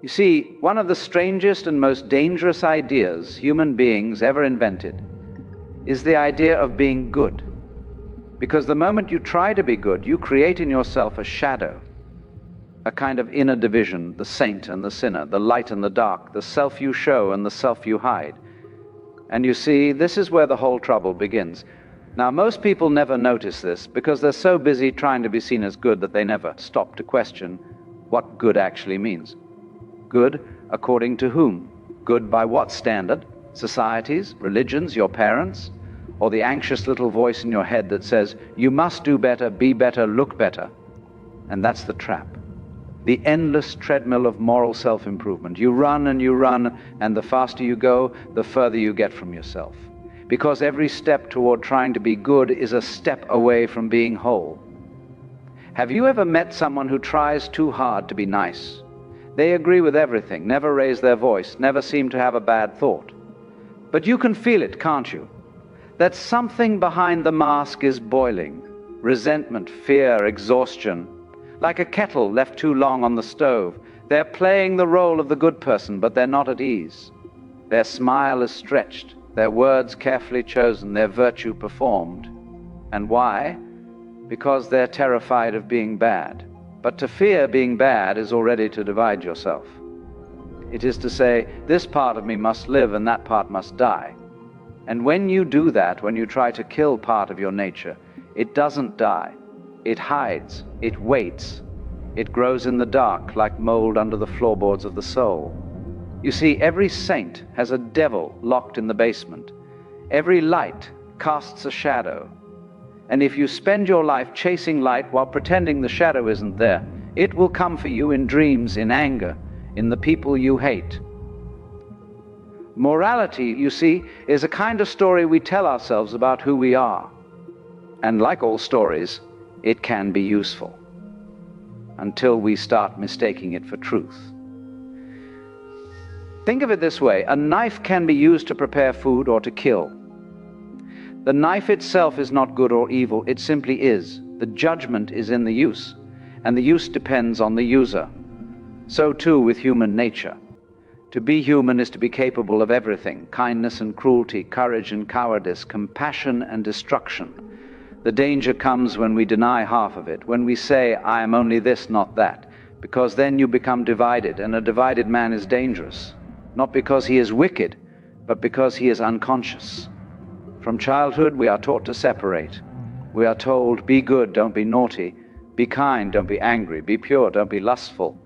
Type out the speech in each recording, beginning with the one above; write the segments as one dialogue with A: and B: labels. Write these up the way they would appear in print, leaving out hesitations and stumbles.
A: You see, one of the strangest and most dangerous ideas human beings ever invented is the idea of being good. Because the moment you try to be good, you create in yourself a shadow, a kind of inner division, the saint and the sinner, the light and the dark, the self you show and the self you hide. And you see, this is where the whole trouble begins. Now, most people never notice this because they're so busy trying to be seen as good that they never stop to question what good actually means. Good according to whom? Good by what standard? Societies, religions, your parents? Or the anxious little voice in your head that says, you must do better, be better, look better? And that's the trap. The endless treadmill of moral self-improvement. You run, and the faster you go, the further you get from yourself. Because every step toward trying to be good is a step away from being whole. Have you ever met someone who tries too hard to be nice? They agree with everything, never raise their voice, never seem to have a bad thought. But you can feel it, can't you? That something behind the mask is boiling. Resentment, fear, exhaustion. Like a kettle left too long on the stove. They're playing the role of the good person, but they're not at ease. Their smile is stretched, their words carefully chosen, their virtue performed. And why? Because they're terrified of being bad. But to fear being bad is already to divide yourself. It is to say, this part of me must live and that part must die. And when you do that, when you try to kill part of your nature, it doesn't die. It hides, it waits. It grows in the dark like mold under the floorboards of the soul. You see, every saint has a devil locked in the basement. Every light casts a shadow. And if you spend your life chasing light while pretending the shadow isn't there, it will come for you in dreams, in anger, in the people you hate. Morality, you see, is a kind of story we tell ourselves about who we are. And like all stories, it can be useful until we start mistaking it for truth. Think of it this way: a knife can be used to prepare food or to kill. The knife itself is not good or evil, it simply is. The judgment is in the use, and the use depends on the user. So too with human nature. To be human is to be capable of everything: kindness and cruelty, courage and cowardice, compassion and destruction. The danger comes when we deny half of it, when we say, I am only this, not that, because then you become divided, and a divided man is dangerous, not because he is wicked, but because he is unconscious. From childhood, we are taught to separate. We are told, be good, don't be naughty, be kind, don't be angry, be pure, don't be lustful.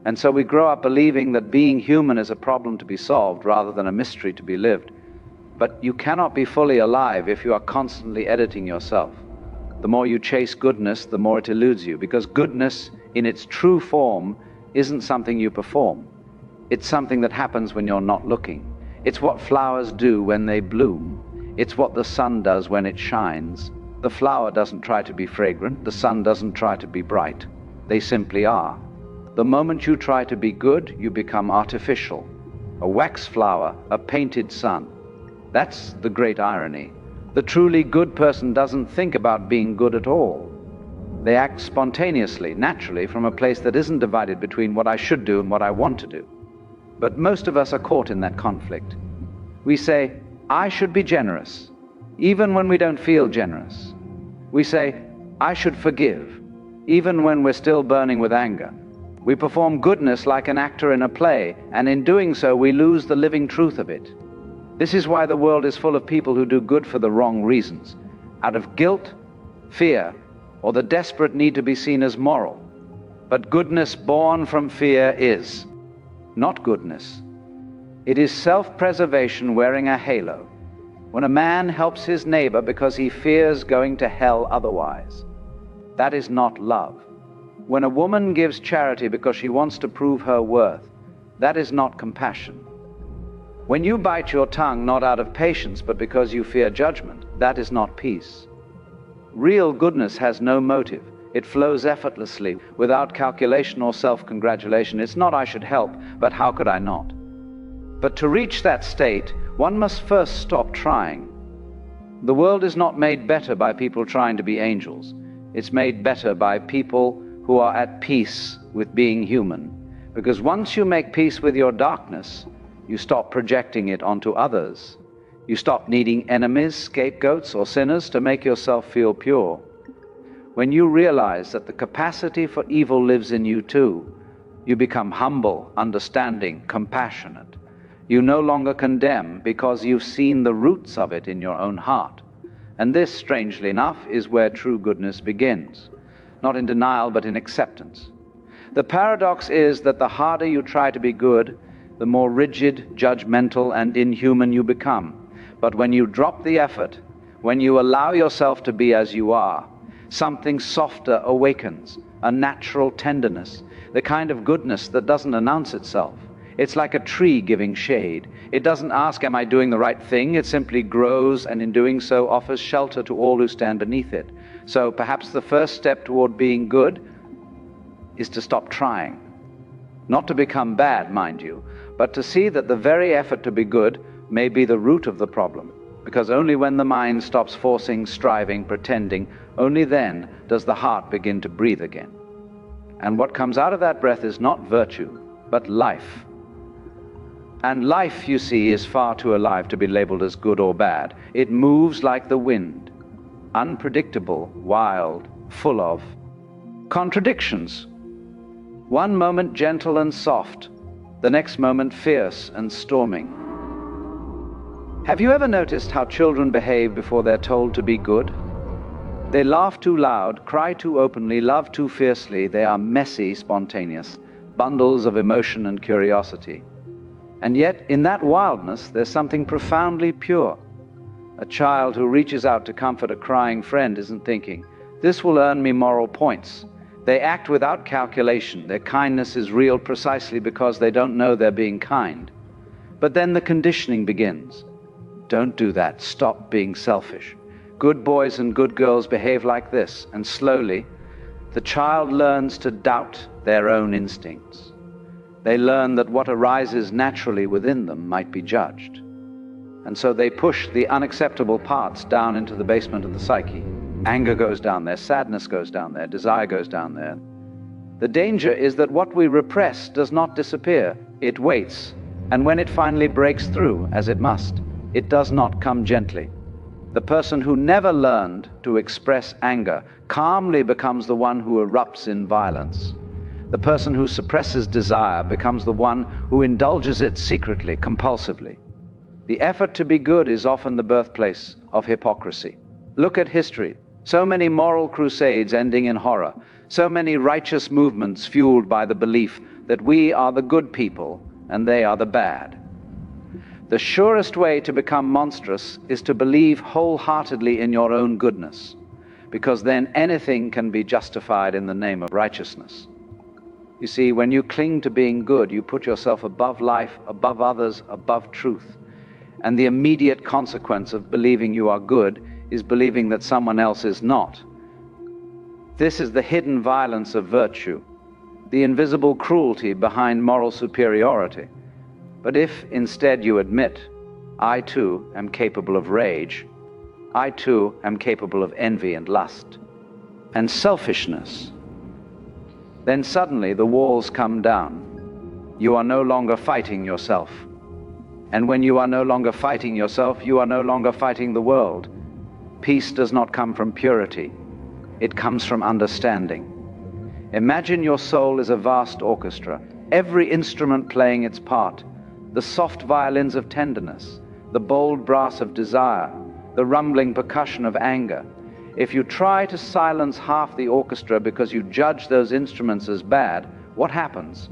A: And so we grow up believing that being human is a problem to be solved rather than a mystery to be lived. But you cannot be fully alive if you are constantly editing yourself. The more you chase goodness, the more it eludes you, because goodness, in its true form, isn't something you perform. It's something that happens when you're not looking. It's what flowers do when they bloom. It's what the sun does when it shines. The flower doesn't try to be fragrant. The sun doesn't try to be bright. They simply are. The moment you try to be good, you become artificial. A wax flower, a painted sun. That's the great irony. The truly good person doesn't think about being good at all. They act spontaneously, naturally, from a place that isn't divided between what I should do and what I want to do. But most of us are caught in that conflict. We say, I should be generous, even when we don't feel generous. We say, I should forgive, even when we're still burning with anger. We perform goodness like an actor in a play, and in doing so we lose the living truth of it. This is why the world is full of people who do good for the wrong reasons, out of guilt, fear, or the desperate need to be seen as moral. But goodness born from fear is not goodness. It is self-preservation wearing a halo. When a man helps his neighbor because he fears going to hell otherwise, that is not love. When a woman gives charity because she wants to prove her worth, that is not compassion. When you bite your tongue not out of patience but because you fear judgment, that is not peace. Real goodness has no motive. It flows effortlessly, without calculation or self-congratulation. It's not I should help, but how could I not? But to reach that state, one must first stop trying. The world is not made better by people trying to be angels. It's made better by people who are at peace with being human, Because once you make peace with your darkness, you stop projecting it onto others. You stop needing enemies, scapegoats, or sinners to make yourself feel pure. When you realize that the capacity for evil lives in you too, you become humble, understanding, compassionate. You no longer condemn because you've seen the roots of it in your own heart. And this, strangely enough, is where true goodness begins. Not in denial, but in acceptance. The paradox is that the harder you try to be good, the more rigid, judgmental, and inhuman you become. But when you drop the effort, when you allow yourself to be as you are, something softer awakens, a natural tenderness, the kind of goodness that doesn't announce itself. It's like a tree giving shade. It doesn't ask, am I doing the right thing? It simply grows, and in doing so offers shelter to all who stand beneath it. So perhaps the first step toward being good is to stop trying. Not to become bad, mind you, but to see that the very effort to be good may be the root of the problem. Because only when the mind stops forcing, striving, pretending, only then does the heart begin to breathe again. And what comes out of that breath is not virtue, but life. And life, you see, is far too alive to be labeled as good or bad. It moves like the wind, unpredictable, wild, full of contradictions. One moment gentle and soft, the next moment fierce and storming. Have you ever noticed how children behave before they're told to be good? They laugh too loud, cry too openly, love too fiercely. They are messy, spontaneous, bundles of emotion and curiosity. And yet, in that wildness, there's something profoundly pure. A child who reaches out to comfort a crying friend isn't thinking, this will earn me moral points. They act without calculation. Their kindness is real precisely because they don't know they're being kind. But then the conditioning begins. Don't do that. Stop being selfish. Good boys and good girls behave like this, and slowly, the child learns to doubt their own instincts. They learn that what arises naturally within them might be judged. And so they push the unacceptable parts down into the basement of the psyche. Anger goes down there, sadness goes down there, desire goes down there. The danger is that what we repress does not disappear. It waits, and when it finally breaks through, as it must, it does not come gently. The person who never learned to express anger calmly becomes the one who erupts in violence. The person who suppresses desire becomes the one who indulges it secretly, compulsively. The effort to be good is often the birthplace of hypocrisy. Look at history. So many moral crusades ending in horror. So many righteous movements fueled by the belief that we are the good people and they are the bad. The surest way to become monstrous is to believe wholeheartedly in your own goodness, because then anything can be justified in the name of righteousness. You see, when you cling to being good, you put yourself above life, above others, above truth. And the immediate consequence of believing you are good is believing that someone else is not. This is the hidden violence of virtue, the invisible cruelty behind moral superiority. But if instead you admit, I too am capable of rage, I too am capable of envy and lust and selfishness, then suddenly the walls come down. You are no longer fighting yourself. And when you are no longer fighting yourself, you are no longer fighting the world. Peace does not come from purity. It comes from understanding. Imagine your soul is a vast orchestra, every instrument playing its part, the soft violins of tenderness, the bold brass of desire, the rumbling percussion of anger. If you try to silence half the orchestra because you judge those instruments as bad, what happens?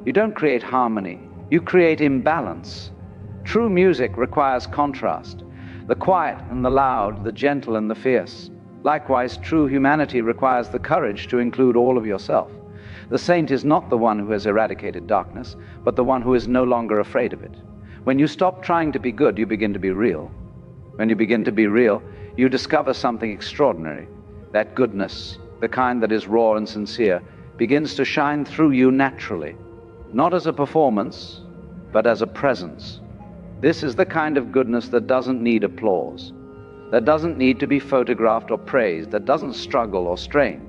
A: You don't create harmony, you create imbalance. True music requires contrast, the quiet and the loud, the gentle and the fierce. Likewise, true humanity requires the courage to include all of yourself. The saint is not the one who has eradicated darkness, but the one who is no longer afraid of it. When you stop trying to be good, you begin to be real. When you begin to be real, you discover something extraordinary. That goodness, the kind that is raw and sincere, begins to shine through you naturally, not as a performance, but as a presence. This is the kind of goodness that doesn't need applause, that doesn't need to be photographed or praised, that doesn't struggle or strain.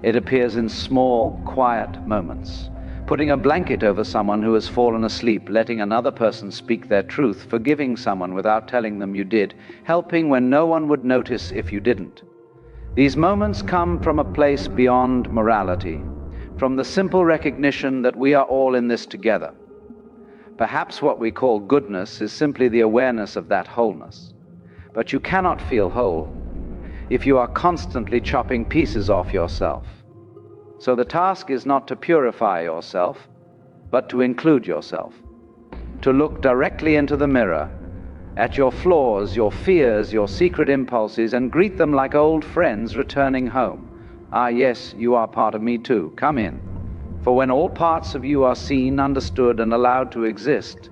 A: It appears in small, quiet moments, putting a blanket over someone who has fallen asleep, letting another person speak their truth, forgiving someone without telling them you did, helping when no one would notice if you didn't. These moments come from a place beyond morality, from the simple recognition that we are all in this together. Perhaps what we call goodness is simply the awareness of that wholeness. But you cannot feel whole if you are constantly chopping pieces off yourself. So the task is not to purify yourself, but to include yourself, to look directly into the mirror, at your flaws, your fears, your secret impulses, and greet them like old friends returning home. Ah, yes, you are part of me too. Come in. For when all parts of you are seen, understood, and allowed to exist,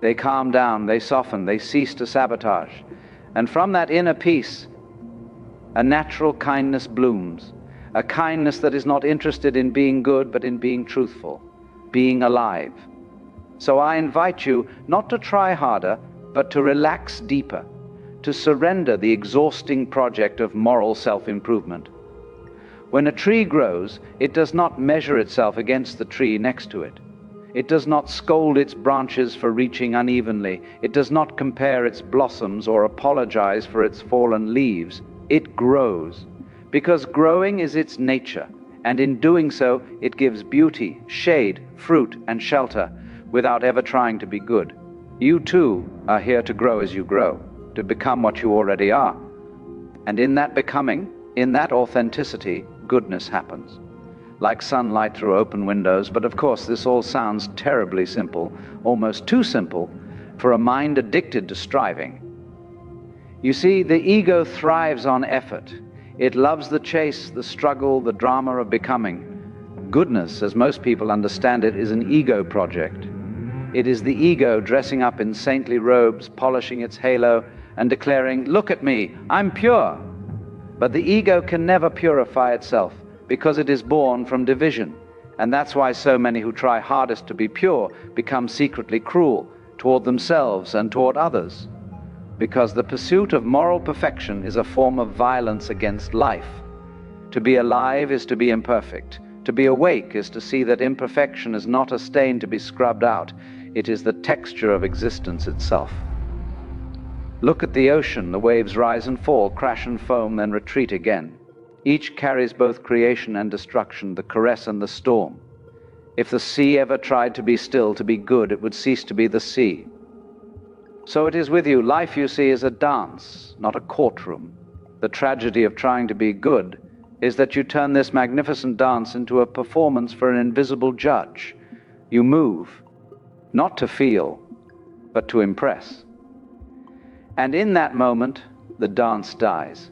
A: they calm down, they soften, they cease to sabotage. And from that inner peace, a natural kindness blooms, a kindness that is not interested in being good, but in being truthful, being alive. So I invite you not to try harder, but to relax deeper, to surrender the exhausting project of moral self-improvement. When a tree grows, it does not measure itself against the tree next to it. It does not scold its branches for reaching unevenly. It does not compare its blossoms or apologize for its fallen leaves. It grows, because growing is its nature, and in doing so, it gives beauty, shade, fruit, and shelter, without ever trying to be good. You too are here to grow as you grow, to become what you already are. And in that becoming, in that authenticity, goodness happens. Like sunlight through open windows, but of course this all sounds terribly simple, almost too simple, for a mind addicted to striving. You see, the ego thrives on effort. It loves the chase, the struggle, the drama of becoming. Goodness, as most people understand it, is an ego project. It is the ego dressing up in saintly robes, polishing its halo, and declaring, "Look at me, I'm pure." But the ego can never purify itself, because it is born from division. And that's why so many who try hardest to be pure become secretly cruel toward themselves and toward others. Because the pursuit of moral perfection is a form of violence against life. To be alive is to be imperfect. To be awake is to see that imperfection is not a stain to be scrubbed out. It is the texture of existence itself. Look at the ocean. The waves rise and fall, crash and foam, then retreat again. Each carries both creation and destruction, the caress and the storm. If the sea ever tried to be still, to be good, it would cease to be the sea. So it is with you. Life, you see, is a dance, not a courtroom. The tragedy of trying to be good is that you turn this magnificent dance into a performance for an invisible judge. You move, not to feel, but to impress. And in that moment, the dance dies.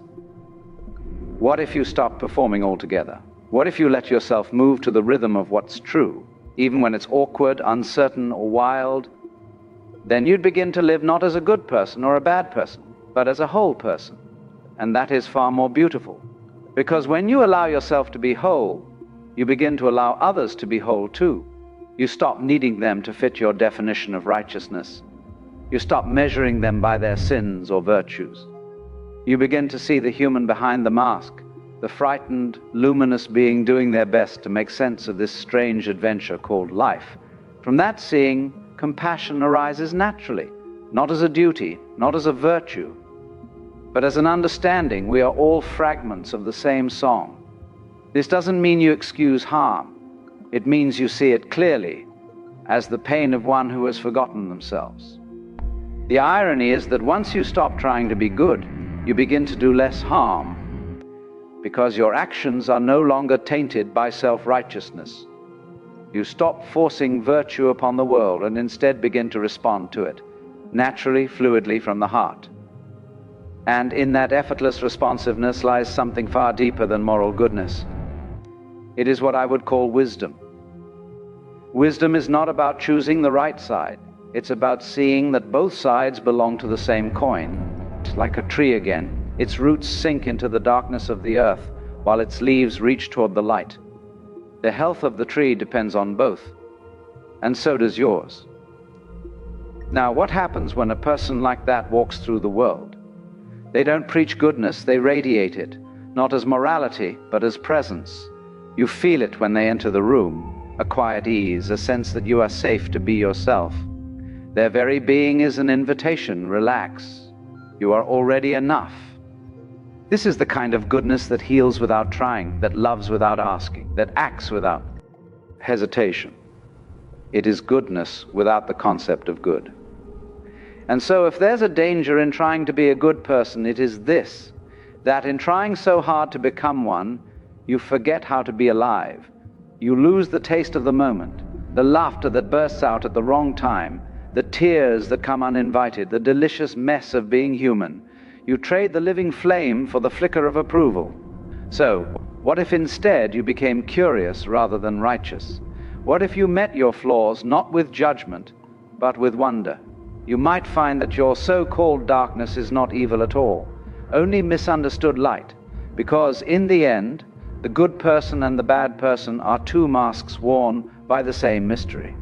A: What if you stop performing altogether? What if you let yourself move to the rhythm of what's true, even when it's awkward, uncertain, or wild? Then you'd begin to live not as a good person or a bad person, but as a whole person. And that is far more beautiful. Because when you allow yourself to be whole, you begin to allow others to be whole too. You stop needing them to fit your definition of righteousness. You stop measuring them by their sins or virtues. You begin to see the human behind the mask, the frightened, luminous being doing their best to make sense of this strange adventure called life. From that seeing, compassion arises naturally, not as a duty, not as a virtue, but as an understanding we are all fragments of the same song. This doesn't mean you excuse harm. It means you see it clearly as the pain of one who has forgotten themselves. The irony is that once you stop trying to be good, you begin to do less harm, because your actions are no longer tainted by self-righteousness. You stop forcing virtue upon the world and instead begin to respond to it, naturally, fluidly from the heart. And in that effortless responsiveness lies something far deeper than moral goodness. It is what I would call wisdom. Wisdom is not about choosing the right side. It's about seeing that both sides belong to the same coin. It's like a tree again. Its roots sink into the darkness of the earth, while its leaves reach toward the light. The health of the tree depends on both, and so does yours. Now, what happens when a person like that walks through the world? They don't preach goodness, they radiate it, not as morality, but as presence. You feel it when they enter the room. a quiet ease, a sense that you are safe to be yourself. Their very being is an invitation. Relax. You are already enough. This is the kind of goodness that heals without trying, that loves without asking, that acts without hesitation. It is goodness without the concept of good. And so if there's a danger in trying to be a good person, it is this, that in trying so hard to become one, you forget how to be alive. You lose the taste of the moment, the laughter that bursts out at the wrong time, the tears that come uninvited, the delicious mess of being human. You trade the living flame for the flicker of approval. So, what if instead you became curious rather than righteous? What if you met your flaws not with judgment, but with wonder? You might find that your so-called darkness is not evil at all, only misunderstood light, because in the end, the good person and the bad person are two masks worn by the same mystery.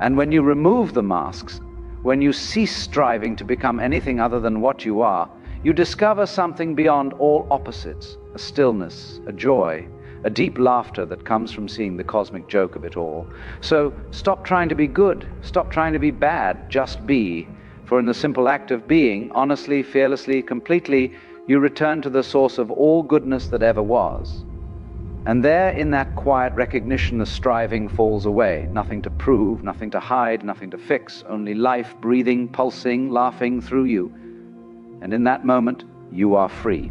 A: And when you remove the masks, when you cease striving to become anything other than what you are, you discover something beyond all opposites, a stillness, a joy, a deep laughter that comes from seeing the cosmic joke of it all. So stop trying to be good, stop trying to be bad, just be. For in the simple act of being, honestly, fearlessly, completely, you return to the source of all goodness that ever was. And there, in that quiet recognition, the striving falls away. Nothing to prove, nothing to hide, nothing to fix, only life breathing, pulsing, laughing through you. And in that moment, you are free.